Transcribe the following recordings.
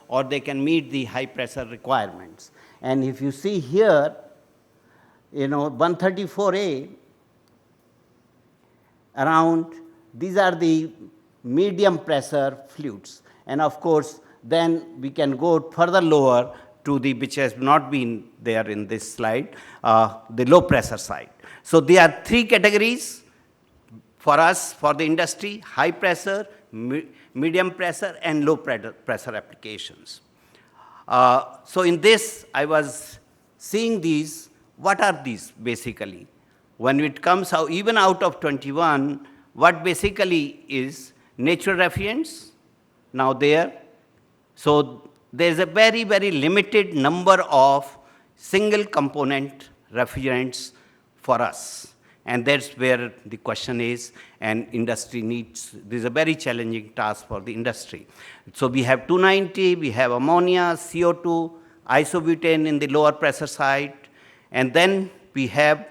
or they can meet the high pressure requirements. And if you see here, 134A, around, these are the medium pressure fluids. And of course, then we can go further lower to the, which has not been there in this slide, the low pressure side. So there are three categories for us, for the industry: high pressure, medium pressure, and low pressure applications. So in this, I was seeing these. What are these basically? When it comes out, even out of 21, what basically is natural refrigerants now there. So there's a very, very limited number of single component refrigerants for us. And that's where the question is, and industry needs, this is a very challenging task for the industry. So we have 290, we have ammonia, CO2, isobutane in the lower pressure side, and then we have,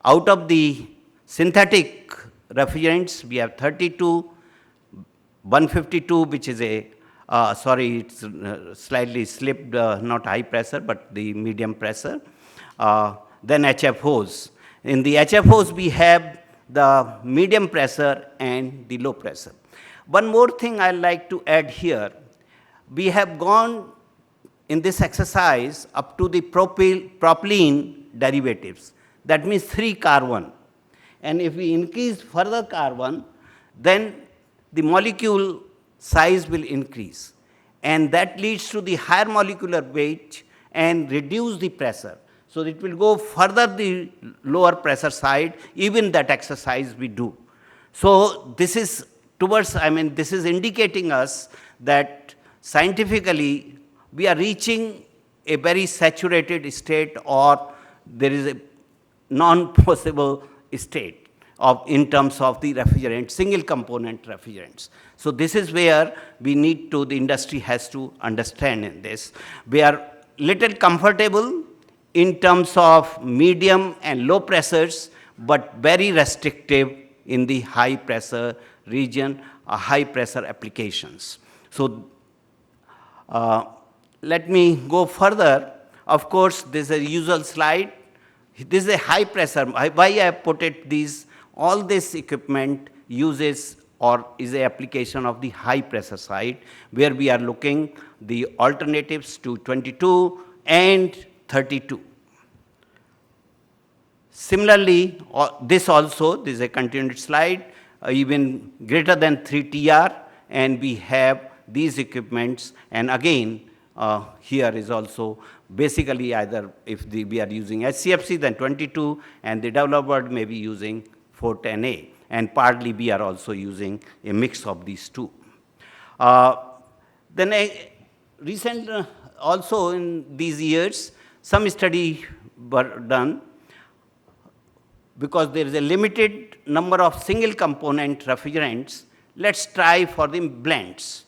out of the synthetic refrigerants, we have 32, 152, which is a, sorry, it's slightly slipped, not high pressure, but the medium pressure. Then HFOs. In the HFOs, we have the medium pressure and the low pressure. One more thing I'd like to add here. We have gone in this exercise up to the propylene derivatives. That means 3 carbon. And if we increase further carbon, then the molecule size will increase. And that leads to the higher molecular weight and reduce the pressure. So it will go further the lower pressure side, even that exercise we do. So this is towards, this is indicating us that scientifically we are reaching a very saturated state, or there is a non-possible state in terms of the refrigerant, single component refrigerants. So this is where we need to, the industry has to understand in this. We are little comfortable in terms of medium and low pressures, but very restrictive in the high pressure region, high pressure applications. So let me go further. Of course, this is a usual slide. This is a high pressure. Why I have put it, all this equipment uses or is an application of the high pressure side, where we are looking the alternatives to 22 and 32. Similarly, this is a continued slide, even greater than 3 TR, and we have these equipments. And again, here is also basically either if we are using HCFC, then 22, and the developer may be using 410A. And partly we are also using a mix of these two. Then recent, also in these years, some study were done, because there is a limited number of single component refrigerants. Let's try for the blends.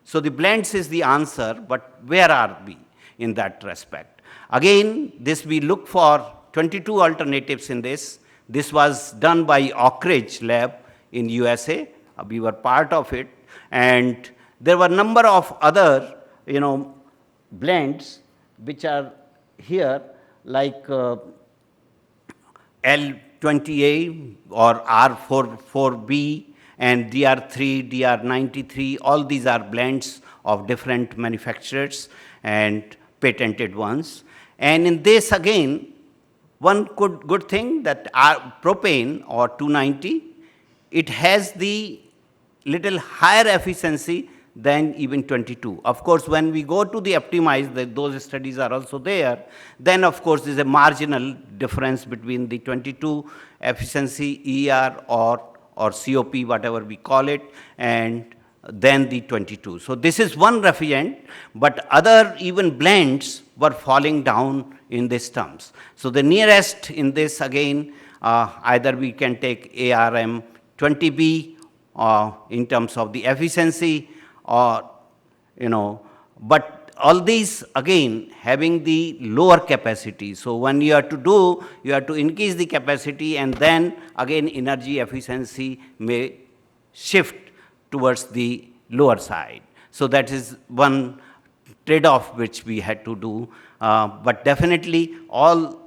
So the blends is the answer, but where are we in that respect? Again, this we look for 22 alternatives in this. This was done by Oak Ridge Lab in USA. We were part of it. And there were a number of other, blends which are here, like L20A or R44B and DR3, DR93. All these are blends of different manufacturers and patented ones. And in this, again, one good thing that propane or 290, it has the little higher efficiency than even 22. Of course, when we go to the optimized, those studies are also there, then of course there's a marginal difference between the 22 efficiency ER or COP, whatever we call it, and then the 22. So this is one refrigerant, but other even blends were falling down in these terms. So the nearest in this, again, either we can take ARM 20B in terms of the efficiency, or, but all these, again, having the lower capacity. So when you have to do, you have to increase the capacity, and then again energy efficiency may shift towards the lower side. So that is one trade-off which we had to do. But definitely all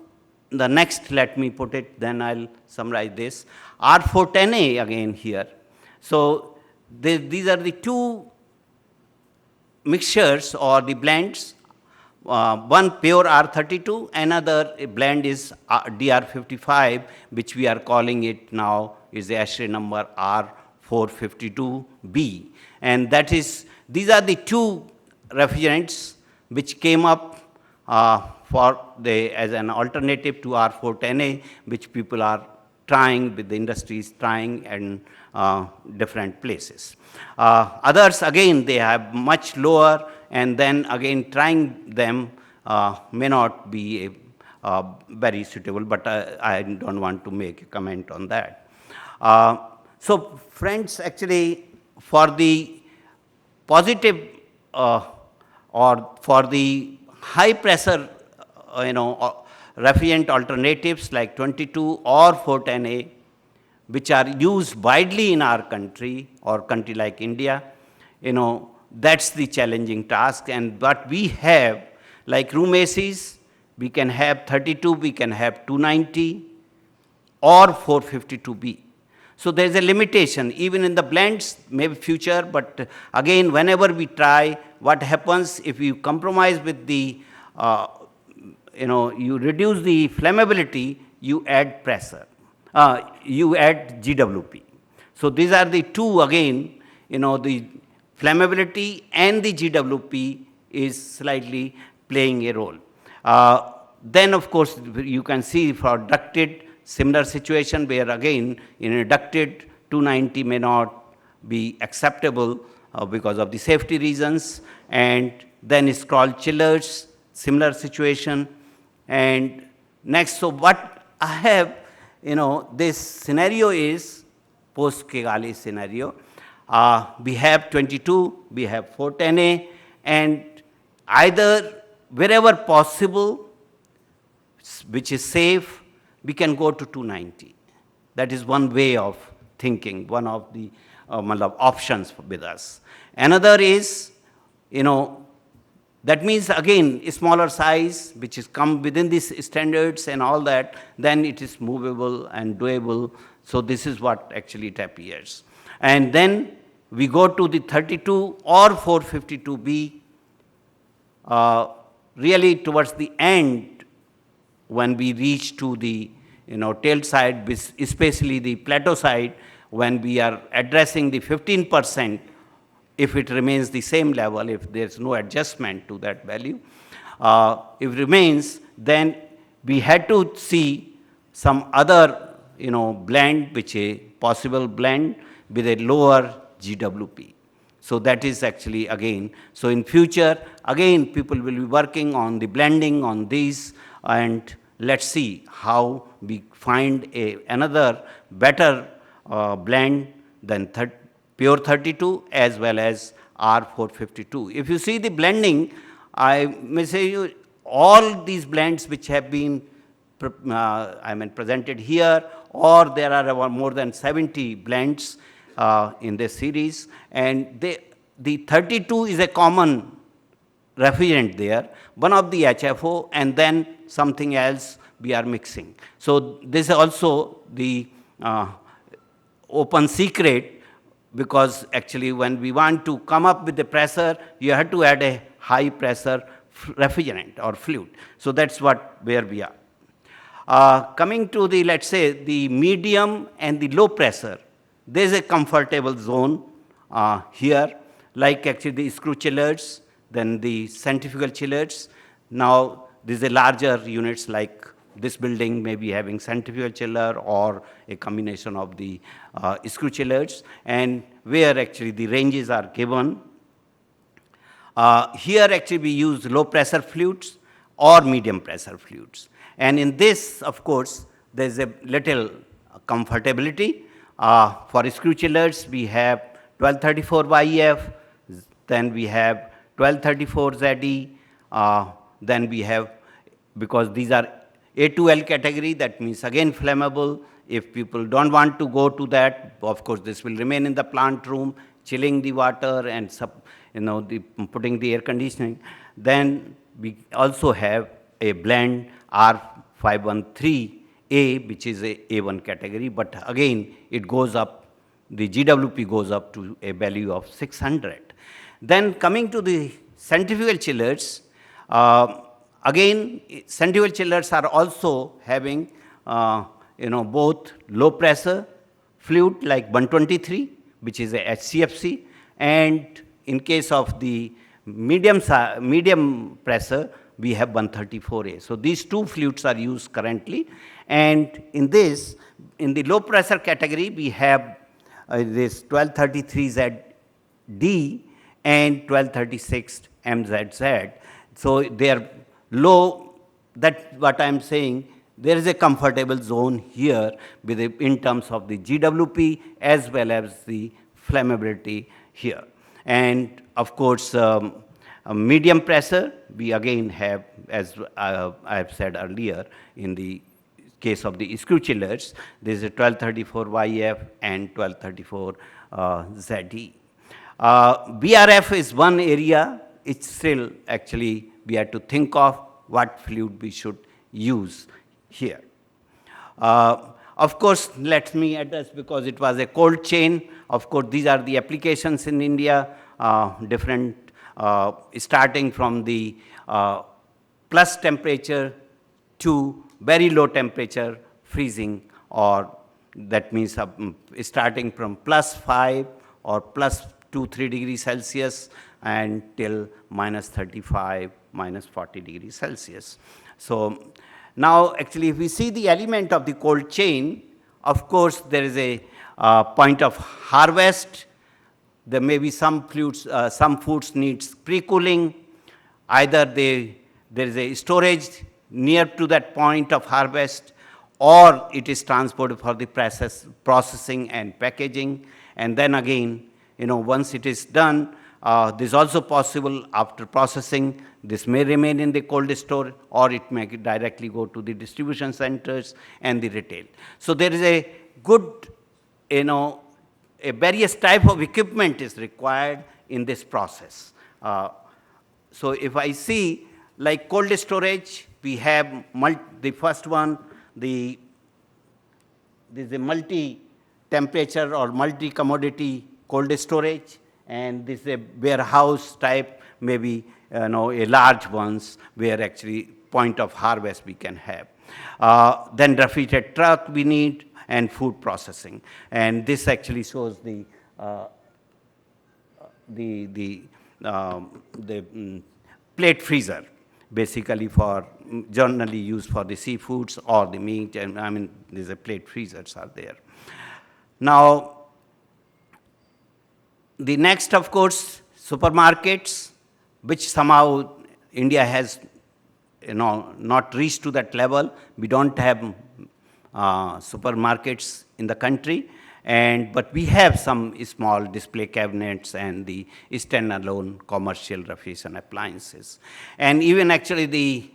the next, let me put it, then I'll summarize this. R410A again here. So these are the two mixtures or the blends. One pure R32, another blend is DR55, which we are calling it now is the assay number R452B. And that is, these are the two refrigerants which came up as an alternative to R410A, which people are trying, with the industries trying in different places. Others, again, they have much lower, and then again trying them may not be very suitable, but I don't want to make a comment on that. So friends, actually for the positive or for the high pressure refrigerant alternatives like 22 or 410A, which are used widely in our country or country like India, that's the challenging task. And what we have, like room ACs, we can have 32, we can have 290 or 452B. So there is a limitation, even in the blends, maybe future, but again, whenever we try, what happens if you compromise with the, you reduce the flammability, you add pressure, you add GWP. So these are the two, again, the flammability and the GWP is slightly playing a role. Then, of course, you can see for ducted, similar situation where, again, in a ducted 290 may not be acceptable because of the safety reasons. And then it's called chillers, similar situation. And next, so what I have, this scenario is post-Kigali scenario. We have 22, we have 410A, and either wherever possible, which is safe, we can go to 290. That is one way of thinking, one of the options with us. Another is, that means again a smaller size, which is come within these standards and all that, then it is movable and doable. So this is what actually it appears. And then we go to the 32 or 452B, really towards the end when we reach to the tail side, especially the plateau side, when we are addressing the 15%, if it remains the same level, if there's no adjustment to that value, if it remains, then we had to see some other blend, which a possible blend with a lower GWP. So that is actually again, so in future, again, people will be working on the blending on these, and let's see how we find another better blend than pure 32 as well as R452. If you see the blending, I may say you all these blends which have been presented here, or there are about more than 70 blends in this series, and the 32 is a common refrigerant there, one of the HFO, and then something else we are mixing. So this is also the open secret, because actually when we want to come up with the pressure, you have to add a high pressure refrigerant or fluid. So that's where we are. Coming to the, let's say, the medium and the low pressure, there's a comfortable zone here, like actually the screw chillers, then the centrifugal chillers. Now, these are larger units like this building may be having centrifugal chiller or a combination of the screw chillers, and where actually the ranges are given. Here actually we use low pressure fluids or medium pressure fluids. And in this, of course, there's a little comfortability. For screw chillers, we have 1234 YF, then we have 1234 ZE, then we have, because these are A2L category, that means again flammable. If people don't want to go to that, of course, this will remain in the plant room, chilling the water and putting the air conditioning. Then we also have a blend R513A, which is a A1 category, but again, it goes up, the GWP goes up to a value of 600. Then coming to the centrifugal chillers, again, centrifugal chillers are also having, both low pressure fluid like 123, which is a HCFC, and in case of the medium pressure, we have 134A. So these two fluids are used currently, and in this, in the low pressure category, we have this 1233ZD and 1236MZZ. So they are low. That's what I'm saying. There is a comfortable zone here with in terms of the GWP as well as the flammability here. And of course, medium pressure, we again have, as I have said earlier, in the case of the screw chillers, there is a 1234YF and 1234ZE. BRF is one area. It's still actually we have to think of what fluid we should use here. Of course, let me address, because it was a cold chain. Of course, these are the applications in India, different, starting from the plus temperature to very low temperature freezing, or that means starting from +5 or +2-3 degrees Celsius and till -35, -40 degrees Celsius. So now actually if we see the element of the cold chain, of course there is a point of harvest. There may be some fluids, some foods needs pre-cooling. Either there is a storage near to that point of harvest, or it is transported for the processing and packaging. And then again, once it is done, this is also possible after processing. This may remain in the cold store, or it may directly go to the distribution centers and the retail. So there is a good, a various type of equipment is required in this process. So if I see like cold storage, we have the first one, there is a multi-temperature or multi-commodity cold storage, and this is a warehouse type, maybe a large ones where actually point of harvest we can have. Then refrigerated truck we need, and food processing. And this actually shows the plate freezer, basically for generally used for the seafoods or the meat, and I mean these are plate freezers are there. Now the next, of course, supermarkets, which somehow India has not reached to that level. We don't have supermarkets in the country, but we have some small display cabinets and the standalone commercial refrigeration appliances. And even actually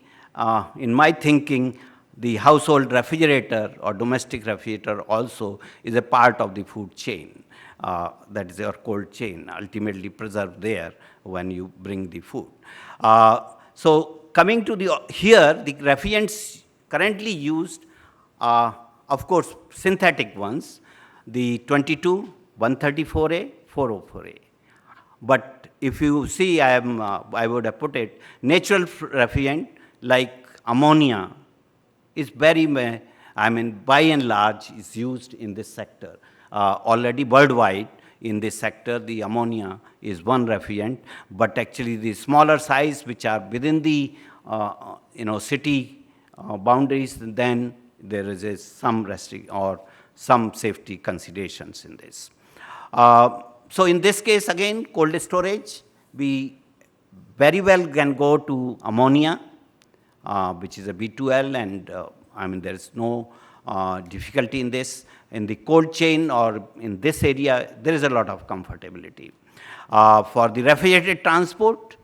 in my thinking, the household refrigerator or domestic refrigerator also is a part of the food chain. That is your cold chain, ultimately preserved there when you bring the food. So coming to the refrigerants currently used, of course, synthetic ones, the 22, 134A, 404A. But if you see, I would have put it, natural refrigerant like ammonia is by and large is used in this sector. Already worldwide in this sector, the ammonia is one refrigerant, but actually the smaller size which are within the city boundaries, then there is some restriction or some safety considerations in this. So in this case, again, cold storage, we very well can go to ammonia, which is a B2L, and there is no difficulty in this. In the cold chain or in this area, there is a lot of comfortability. For the refrigerated transport,